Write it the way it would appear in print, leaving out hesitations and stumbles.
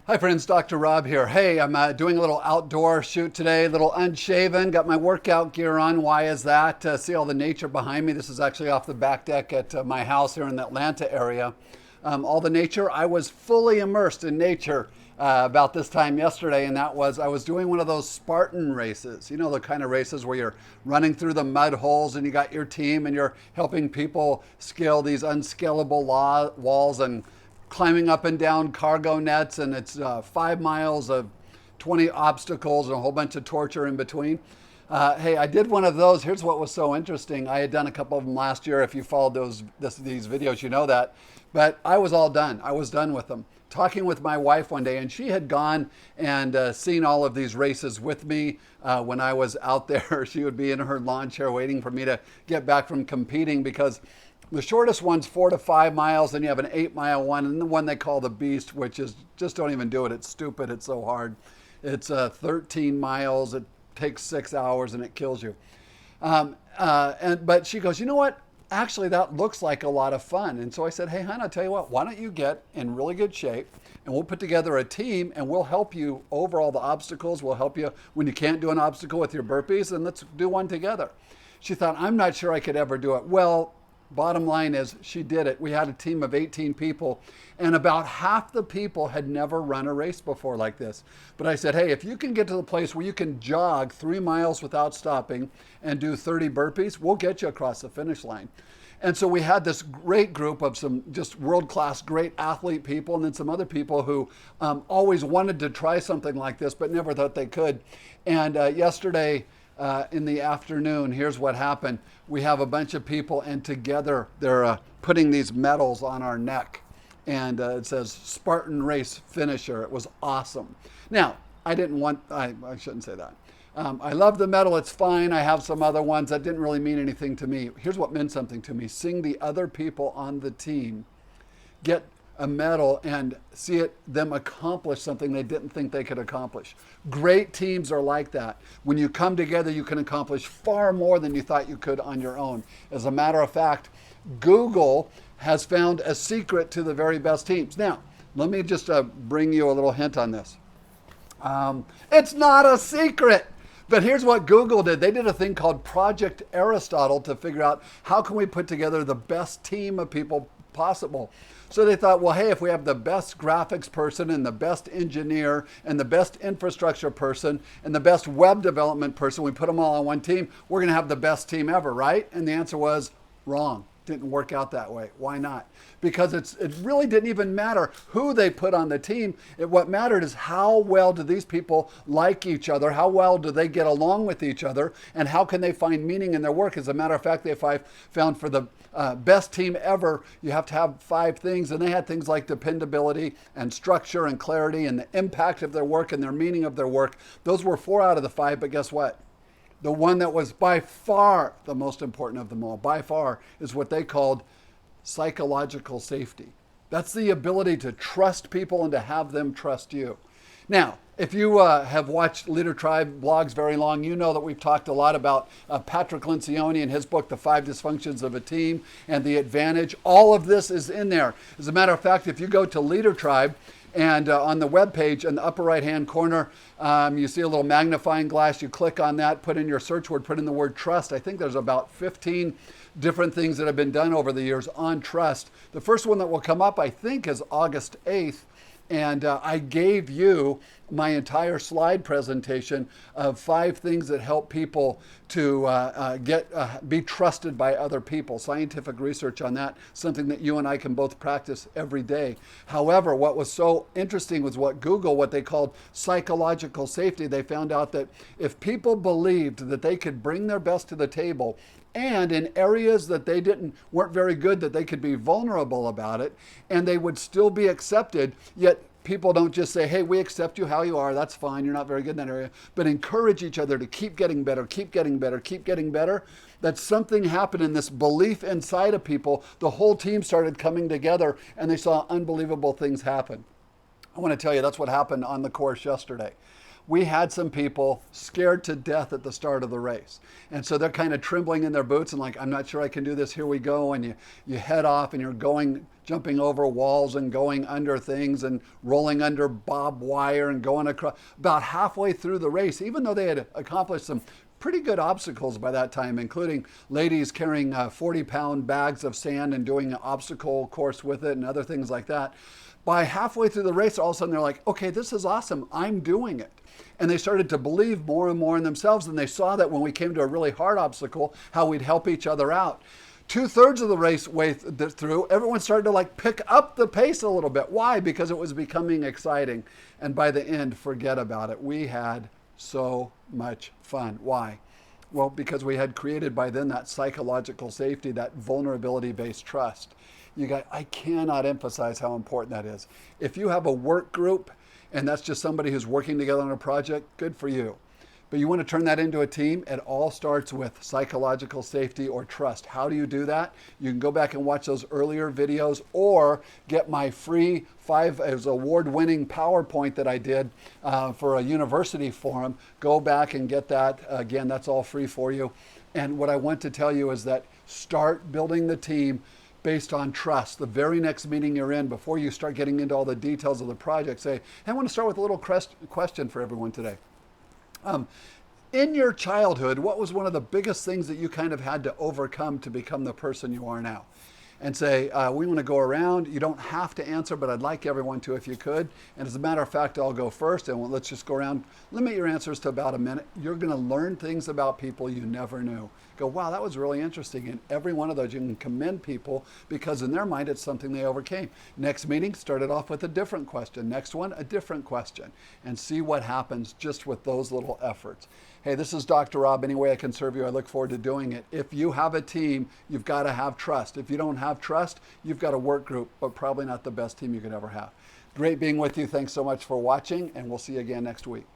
Hi friends, Dr. Rob here. Hey, I'm doing a little outdoor shoot today, a little unshaven, got my workout gear on. Why is that? See all the nature behind me. This is actually off the back deck at my house here in the Atlanta area. All the nature, I was fully immersed in nature about this time yesterday, and that was, I was doing one of those Spartan races. You know, the kind of races where you're running through the mud holes and you got your team and you're helping people scale these unscalable walls and climbing up and down cargo nets, and it's 5 miles of 20 obstacles and a whole bunch of torture in between. Hey, I did one of those. Here's what was so interesting. I had done a couple of them last year. If you followed these videos, you know that. But I was all done. I was done with them. Talking with my wife one day, and she had gone and seen all of these races with me when I was out there. She would be in her lawn chair waiting for me to get back from competing, because the shortest one's 4 to 5 miles, then you have an 8 mile one, and the one they call the Beast, which is just don't even do it. It's stupid. It's so hard. It's 13 miles. It takes 6 hours and it kills you. But she goes, you know what? Actually, that looks like a lot of fun. And so I said, hey, hon, I'll tell you what, why don't you get in really good shape and we'll put together a team and we'll help you over all the obstacles. We'll help you when you can't do an obstacle with your burpees, and let's do one together. She thought, I'm not sure I could ever do it. Well, bottom line is she did it. We had a team of 18 people, and about half the people had never run a race before like this. But I said, hey, if you can get to the place where you can jog 3 miles without stopping and do 30 burpees, we'll get you across the finish line. And so we had this great group of some just world-class, great athlete people, and then some other people who always wanted to try something like this, but never thought they could. And yesterday, in the afternoon, here's what happened. We have a bunch of people, and together they're putting these medals on our neck. And it says Spartan Race Finisher. It was awesome. Now, I shouldn't say that. I love the medal. It's fine. I have some other ones. That didn't really mean anything to me. Here's what meant something to me. Seeing the other people on the team get a medal and see them accomplish something they didn't think they could accomplish. Great teams are like that. When you come together, you can accomplish far more than you thought you could on your own. As a matter of fact, Google has found a secret to the very best teams. Now, let me just bring you a little hint on this. It's not a secret. But here's what Google did. They did a thing called Project Aristotle to figure out how can we put together the best team of people possible. So they thought, well, hey, if we have the best graphics person and the best engineer and the best infrastructure person and the best web development person, we put them all on one team, we're going to have the best team ever, right? And the answer was wrong. Didn't work out that way. Why not? Because it really didn't even matter who they put on the team. What mattered is how well do these people like each other, how well do they get along with each other, and how can they find meaning in their work. As a matter of fact, they found for the best team ever, you have to have 5 things, and they had things like dependability and structure and clarity and the impact of their work and their meaning of their work. Those were 4 out of the 5, but guess what? The one that was by far the most important of them all, by far, is what they called psychological safety. That's the ability to trust people and to have them trust you. Now, if you have watched LeaderTribe blogs very long, you know that we've talked a lot about Patrick Lencioni and his book, The 5 Dysfunctions of a Team and the Advantage. All of this is in there. As a matter of fact, if you go to LeaderTribe, and on the web page in the upper right-hand corner, you see a little magnifying glass. You click on that, put in your search word, put in the word trust. I think there's about 15 different things that have been done over the years on trust. The first one that will come up, I think, is August 8th. And I gave you my entire slide presentation of 5 things that help people to be trusted by other people. Scientific research on that, something that you and I can both practice every day. However, what was so interesting was what they called psychological safety. They found out that if people believed that they could bring their best to the table, and in areas that they weren't very good, that they could be vulnerable about it, and they would still be accepted. Yet people don't just say, hey, we accept you how you are, that's fine, you're not very good in that area, but encourage each other to keep getting better, keep getting better, keep getting better. That something happened in this belief inside of people. The whole team started coming together, and they saw unbelievable things happen. I want to tell you, that's what happened on the course yesterday. We had some people scared to death at the start of the race. And so they're kind of trembling in their boots and like, I'm not sure I can do this. Here we go. And you head off and you're going jumping over walls and going under things and rolling under barbed wire and going across. About halfway through the race, even though they had accomplished some pretty good obstacles by that time, including ladies carrying 40-pound bags of sand and doing an obstacle course with it and other things like that. By halfway through the race, all of a sudden they're like, okay, this is awesome. I'm doing it. And they started to believe more and more in themselves. And they saw that when we came to a really hard obstacle, how we'd help each other out. 2/3 of the race way through, everyone started to like pick up the pace a little bit. Why? Because it was becoming exciting. And by the end, forget about it. We had so much fun. Why? Well, because we had created by then that psychological safety, that vulnerability-based trust. You guys, I cannot emphasize how important that is. If you have a work group and that's just somebody who's working together on a project, good for you. But you want to turn that into a team, it all starts with psychological safety or trust. How do you do that? You can go back and watch those earlier videos or get my free award-winning PowerPoint that I did for a university forum. Go back and get that. Again, that's all free for you. And what I want to tell you is that start building the team based on trust. The very next meeting you're in, before you start getting into all the details of the project, say, hey, I want to start with a little question for everyone today. In your childhood, what was one of the biggest things that you kind of had to overcome to become the person you are now? And say, we want to go around. You don't have to answer, but I'd like everyone to if you could. And as a matter of fact, I'll go first and let's just go around. Limit your answers to about a minute. You're going to learn things about people you never knew. Go, wow, that was really interesting. And every one of those, you can commend people because in their mind, it's something they overcame. Next meeting, start it off with a different question. Next one, a different question. And see what happens just with those little efforts. Hey, this is Dr. Rob. Any way I can serve you, I look forward to doing it. If you have a team, you've got to have trust. If you don't have trust, you've got a work group, but probably not the best team you could ever have. Great being with you. Thanks so much for watching, and we'll see you again next week.